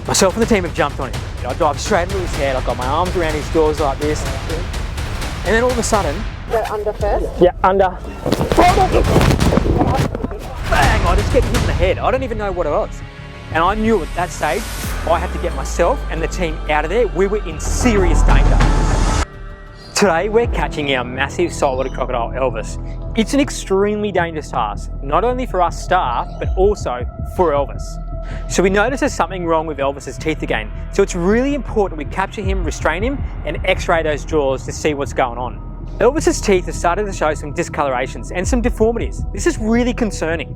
Myself and the team have jumped on him. I dive straight into his head, I've got my arms around his jaws like this. And then all of a sudden... Go under first? Yeah, under. Bang! I just get hit in the head. I don't even know what it was. And I knew at that stage, I had to get myself and the team out of there. We were in serious danger. Today, we're catching our massive saltwater crocodile, Elvis. It's an extremely dangerous task, not only for us staff, but also for Elvis. So we notice there's something wrong with Elvis's teeth again. So it's really important we capture him, restrain him, and x-ray those jaws to see what's going on. Elvis's teeth have started to show some discolorations and some deformities. This is really concerning.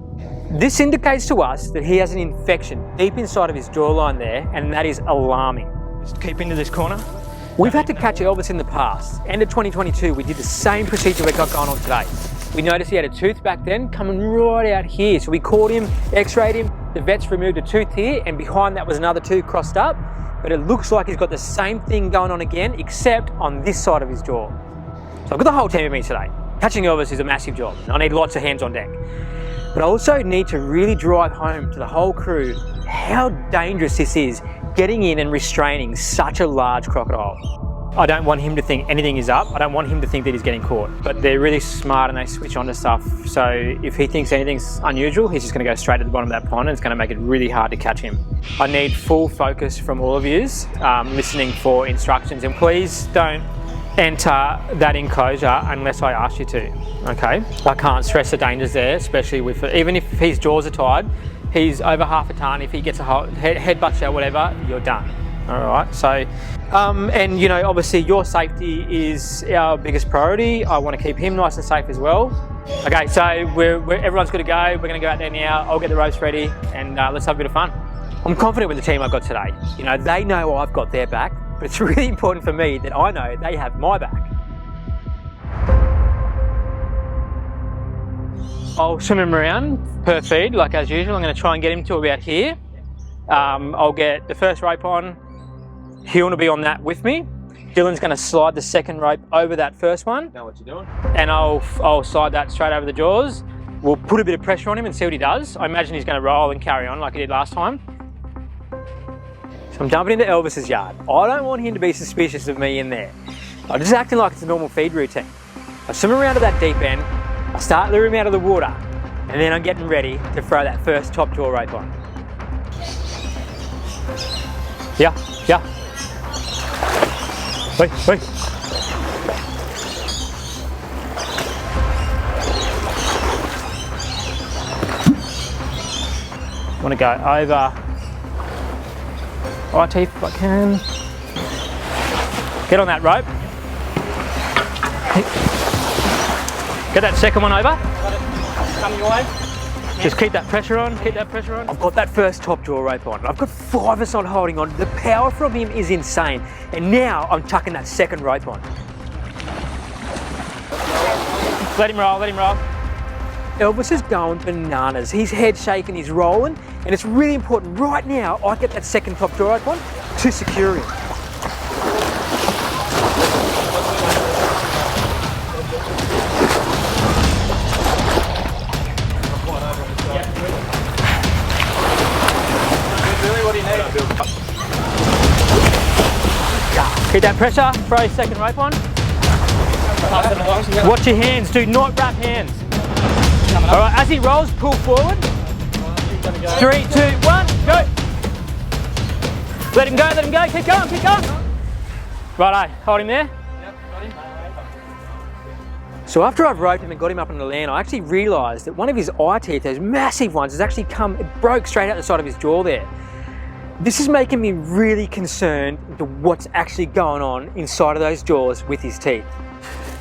This indicates to us that he has an infection deep inside of his jawline there, and that is alarming. Just keep into this corner. We've had to catch Elvis in the past. End of 2022, we did the same procedure we got going on today. We noticed he had a tooth back then coming right out here. So we caught him, x-rayed him, the vets removed a tooth here, and behind that was another tooth crossed up. But it looks like he's got the same thing going on again, except on this side of his jaw. So I've got the whole team with me today. Catching Elvis is a massive job. I need lots of hands on deck. But I also need to really drive home to the whole crew how dangerous this is, getting in and restraining such a large crocodile. I don't want him to think anything is up. I don't want him to think that he's getting caught. But they're really smart and they switch on to stuff. So if he thinks anything's unusual, he's just going to go straight to the bottom of that pond and it's going to make it really hard to catch him. I need full focus from all of yous, listening for instructions. And please don't enter that enclosure unless I ask you to, okay? I can't stress the dangers there, especially with, even if his jaws are tied, he's over half a tonne. If he gets a headbutt you or whatever, you're done. All right, so, and you know, obviously your safety is our biggest priority. I want to keep him nice and safe as well. Okay, so everyone's good to go. We're going to go out there now. I'll get the ropes ready and let's have a bit of fun. I'm confident with the team I've got today. You know, they know I've got their back, but it's really important for me that I know they have my back. I'll swim him around per feed, like as usual. I'm going to try and get him to about here. I'll get the first rope on. He'll be on that with me. Dylan's going to slide the second rope over that first one. Know what you're doing. And I'll slide that straight over the jaws. We'll put a bit of pressure on him and see what he does. I imagine he's going to roll and carry on like he did last time. So I'm jumping into Elvis's yard. I don't want him to be suspicious of me in there. I'm just acting like it's a normal feed routine. I swim around to that deep end. I start luring him out of the water. And then I'm getting ready to throw that first top jaw rope on. Yeah. Wait. I want to go over right teeth if I can. Get on that rope. Get that second one over. Coming your way. Just keep that pressure on, I've got that first top jaw rope on. I've got 5 of us on holding on. The power from him is insane. And now I'm chucking that second rope on. Let him roll. Elvis is going bananas. His head's shaking, he's rolling. And it's really important right now I get that second top jaw rope on to secure him. Keep that pressure, throw your second rope on. Watch your hands, do not wrap hands. All right, as he rolls, pull forward. 3, 2, 1, go. Let him go, keep going. Righto, hold him there. So after I've roped him and got him up on the land, I actually realised that one of his eye teeth, those massive ones, has actually it broke straight out the side of his jaw there. This is making me really concerned to what's actually going on inside of those jaws with his teeth.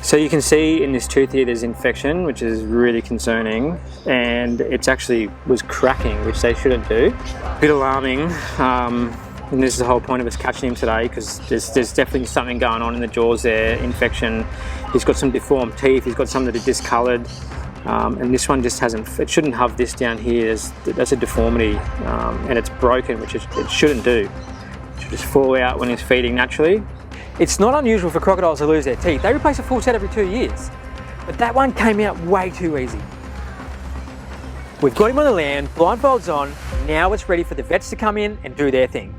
So you can see in this tooth here there's infection, which is really concerning, and it's actually was cracking, which they shouldn't do. A bit alarming, and this is the whole point of us catching him today, because there's definitely something going on in the jaws there, infection. He's got some deformed teeth, he's got some that are discoloured. And this one just it shouldn't have this down here. That's a deformity, and it's broken, which it shouldn't do. It should just fall out when he's feeding naturally. It's not unusual for crocodiles to lose their teeth. They replace a full set every 2 years. But that one came out way too easy. We've got him on the land, blindfolds on, now it's ready for the vets to come in and do their thing.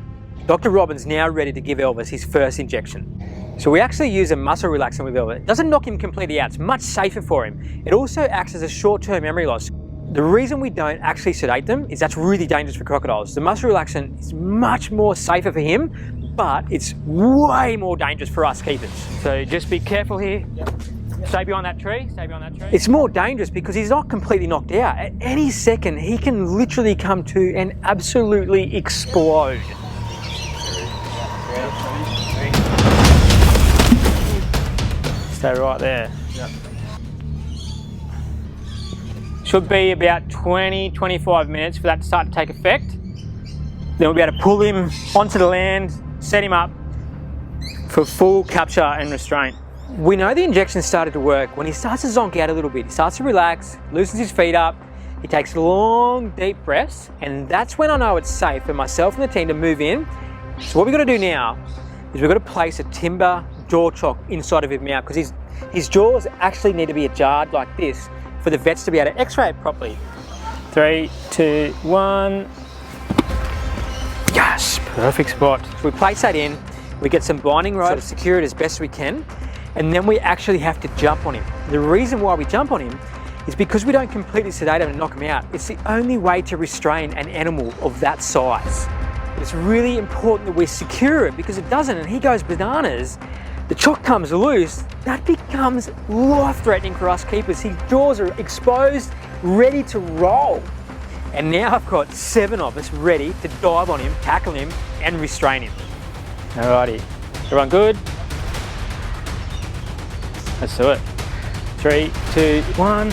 Dr. Robin's now ready to give Elvis his first injection. So we actually use a muscle relaxant with Elvis. It doesn't knock him completely out, it's much safer for him. It also acts as a short-term memory loss. The reason we don't actually sedate them is that's really dangerous for crocodiles. The muscle relaxant is much more safer for him, but it's way more dangerous for us keepers. So just be careful here. Yep. Stay behind that tree, stay behind that tree. It's more dangerous because he's not completely knocked out. At any second, he can literally come to and absolutely explode. Stay right there. Yep. Should be about 20-25 minutes for that to start to take effect. Then we'll be able to pull him onto the land, set him up for full capture and restraint. We know the injection started to work when he starts to zonk out a little bit. He starts to relax, loosens his feet up, he takes long, deep breaths, and that's when I know it's safe for myself and the team to move in. So what we've got to do now is we've got to place a timber jaw chock inside of his mouth because his jaws actually need to be ajar like this for the vets to be able to x-ray it properly. 3, 2, 1. Yes, perfect spot. So we place that in, we get some binding rope to secure it as best we can, and then we actually have to jump on him. The reason why we jump on him is because we don't completely sedate him and knock him out. It's the only way to restrain an animal of that size. It's really important that we secure it because it doesn't, and he goes bananas. The chock comes loose, that becomes life-threatening for us keepers. His jaws are exposed, ready to roll. And now I've got 7 of us ready to dive on him, tackle him, and restrain him. Alrighty, everyone good? Let's do it. 3, 2, 1.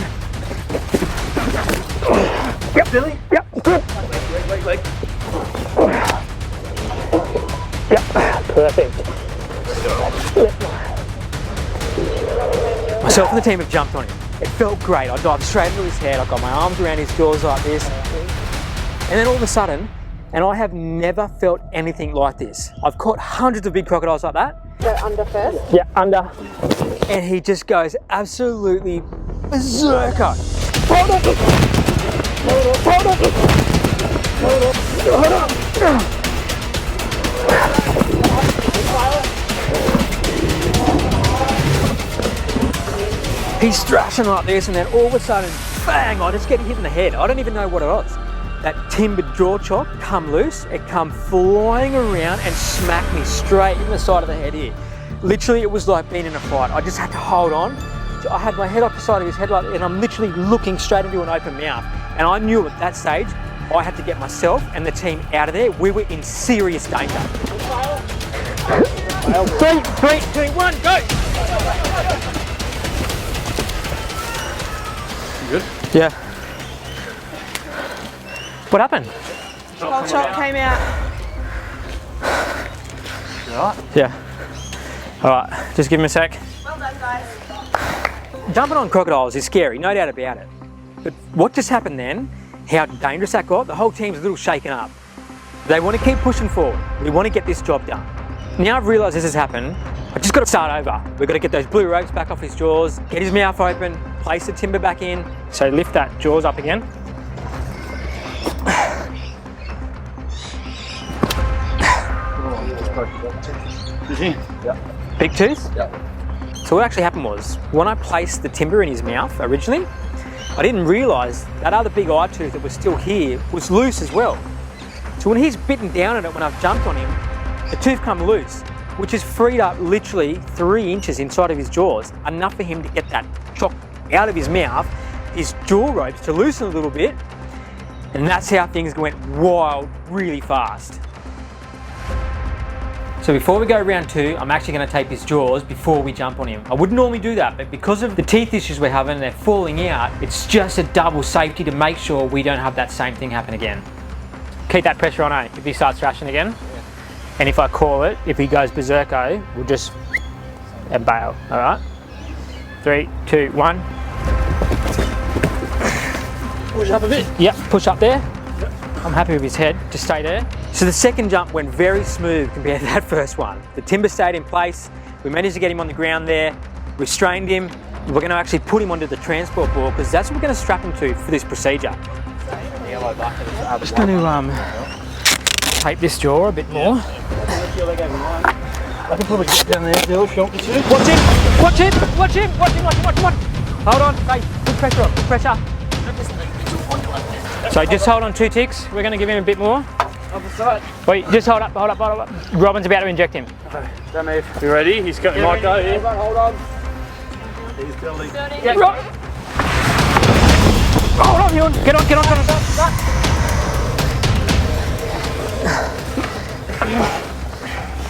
Yep, Billy. Yep, good. Leg. Yep, perfect. Myself and the team have jumped on him. It felt great. I dived straight into his head. I got my arms around his jaws like this. And then all of a sudden, and I have never felt anything like this. I've caught hundreds of big crocodiles like that. Go under first? Yeah, under. And he just goes absolutely berserker. Hold up! Hold up! Hold up! He's thrashing like this, and then all of a sudden, bang, I just get hit in the head. I don't even know what it was. That timber jaw chock come loose, it come flying around and smacked me straight in the side of the head here. Literally, it was like being in a fight. I just had to hold on. I had my head up the side of his head like that, and I'm literally looking straight into an open mouth. And I knew at that stage, I had to get myself and the team out of there. We were in serious danger. 3, 2, 1, go! You good? Yeah. What happened? Whole chock came out. You alright? Yeah. Alright, just give me a sec. Well done, guys. Jumping on crocodiles is scary, no doubt about it. But what just happened then, how dangerous that got, the whole team's a little shaken up. They want to keep pushing forward. We want to get this job done. Now I've realised this has happened, I've just got to start over. We've got to get those blue ropes back off his jaws, get his mouth open, place the timber back in. So lift that jaws up again. Yeah. Big tooth? Yeah. So what actually happened was, when I placed the timber in his mouth originally, I didn't realise that other big eye tooth that was still here was loose as well. So when he's bitten down at it when I've jumped on him, the tooth come loose, which has freed up literally 3 inches inside of his jaws, enough for him to get that chock out of his mouth, his jaw ropes to loosen a little bit, and that's how things went wild really fast. So before we go round 2, I'm actually going to tape his jaws before we jump on him. I wouldn't normally do that, but because of the teeth issues we're having, they're falling out, it's just a double safety to make sure we don't have that same thing happen again. Keep that pressure on, if he starts thrashing again. Yeah. And if I call it, if he goes berserko, we'll just bail, all right? 3, 2, 1. Push up a bit. Yep, push up there. I'm happy with his head, just stay there. So the second jump went very smooth compared to that first one. The timber stayed in place, we managed to get him on the ground there, restrained him. We're going to actually put him onto the transport board because that's what we're going to strap him to for this procedure. Just going to tape this jaw a bit more. I can probably get down there still if you want me to. Watch him! Watch him! Watch him! Watch him! Watch him! Watch him! Hold on, hey, put pressure on, put pressure. So just hold on 2 ticks. We're going to give him a bit more. Other side. Wait, just hold up, hold up, hold up. Robin's about to inject him. Okay, don't move. You ready? He's got, might go here. Hold on. He's building. Yeah, right. Hold on, Ewan. Get on, get on, get on.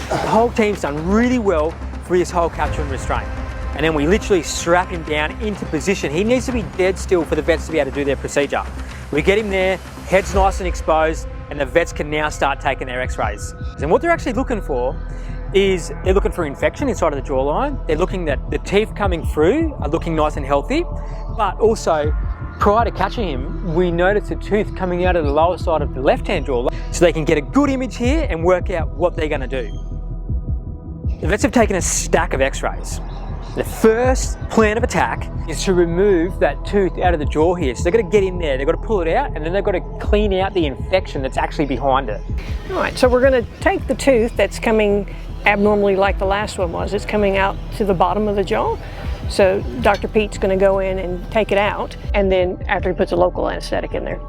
The whole team's done really well for his whole capture and restraint. And then we literally strap him down into position. He needs to be dead still for the vets to be able to do their procedure. We get him there, head's nice and exposed, and the vets can now start taking their x-rays. And what they're actually looking for is they're looking for infection inside of the jawline. They're looking that the teeth coming through are looking nice and healthy, but also prior to catching him, we noticed a tooth coming out of the lower side of the left-hand jawline, so they can get a good image here and work out what they're gonna do. The vets have taken a stack of x-rays. The first plan of attack is to remove that tooth out of the jaw here. So they've got to get in there, they've got to pull it out, and then they've got to clean out the infection that's actually behind it. All right, so we're going to take the tooth that's coming abnormally like the last one was. It's coming out to the bottom of the jaw. So Dr. Pete's going to go in and take it out, and then after he puts a local anesthetic in there.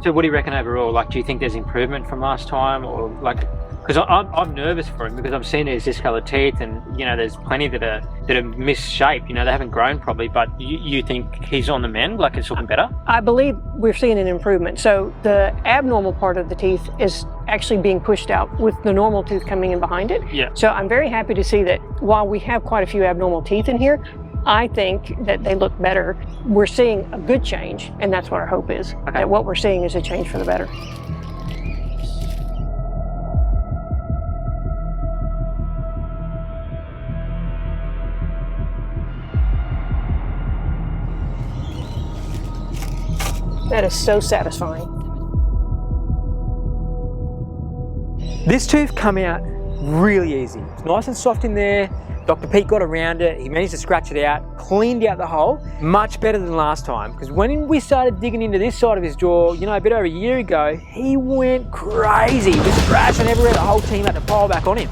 So what do you reckon overall? Like, do you think there's improvement from last time, or like? Because I'm nervous for him because I'm seeing his discoloured teeth, and you know there's plenty that are misshaped. You know they haven't grown properly. But you think he's on the mend? Like it's looking better? I believe we're seeing an improvement. So the abnormal part of the teeth is actually being pushed out with the normal tooth coming in behind it. Yeah. So I'm very happy to see that while we have quite a few abnormal teeth in here, I think that they look better. We're seeing a good change, and that's what our hope is. Okay. That what we're seeing is a change for the better. That is so satisfying. This tooth come out really easy. It's nice and soft in there. Dr. Pete got around it. He managed to scratch it out, cleaned out the hole. Much better than last time. Because when we started digging into this side of his jaw, you know, a bit over a year ago, he went crazy. Just thrashing everywhere. The whole team had to pile back on him.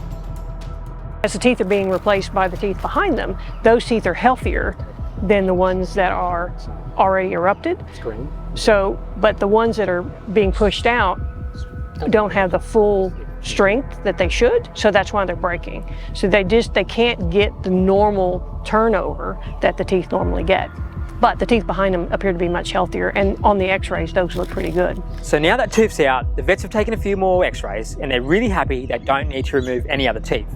As the teeth are being replaced by the teeth behind them, those teeth are healthier than the ones that are already erupted. So, but the ones that are being pushed out don't have the full strength that they should, so that's why they're breaking. So they can't get the normal turnover that the teeth normally get. But the teeth behind them appear to be much healthier, and on the x-rays, those look pretty good. So now that tooth's out, the vets have taken a few more x-rays, and they're really happy they don't need to remove any other teeth.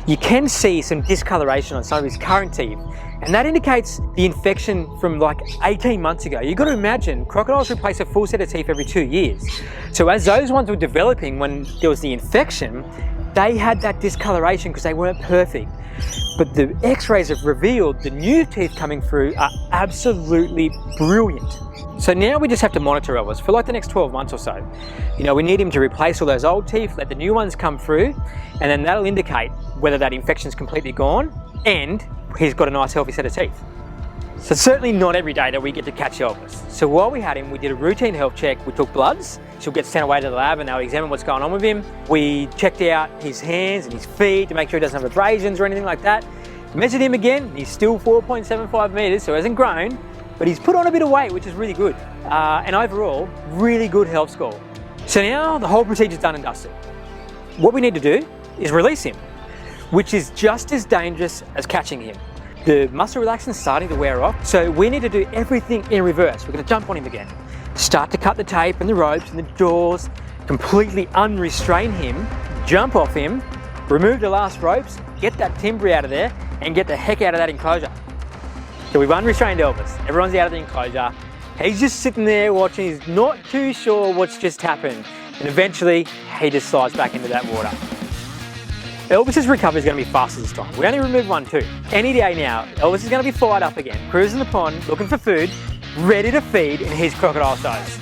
You can see some discoloration on some of his current teeth, and that indicates the infection from like 18 months ago. You've got to imagine, crocodiles replace a full set of teeth every 2 years. So as those ones were developing when there was the infection, they had that discoloration because they weren't perfect. But the x-rays have revealed the new teeth coming through are absolutely brilliant. So now we just have to monitor Elvis for like the next 12 months or so. You know, we need him to replace all those old teeth, let the new ones come through, and then that'll indicate whether that infection's completely gone and he's got a nice healthy set of teeth. So it's certainly not every day that we get to catch Elvis. So while we had him, we did a routine health check. We took bloods. She'll get sent away to the lab and they'll examine what's going on with him. We checked out his hands and his feet to make sure he doesn't have abrasions or anything like that. Measured him again. He's still 4.75 meters, so he hasn't grown, but he's put on a bit of weight, which is really good. And overall, really good health score. So now the whole procedure's done and dusted. What we need to do is release him, which is just as dangerous as catching him. The muscle relaxant's starting to wear off, so we need to do everything in reverse. We're going to jump on him again. Start to cut the tape and the ropes and the jaws, completely unrestrain him, jump off him, remove the last ropes, get that timber out of there, and get the heck out of that enclosure. So we've unrestrained Elvis. Everyone's out of the enclosure. He's just sitting there watching. He's not too sure what's just happened. And eventually, he just slides back into that water. Elvis's recovery is going to be faster this time. We only removed one tooth. Any day now, Elvis is going to be fired up again, cruising the pond, looking for food, ready to feed in his crocodile size.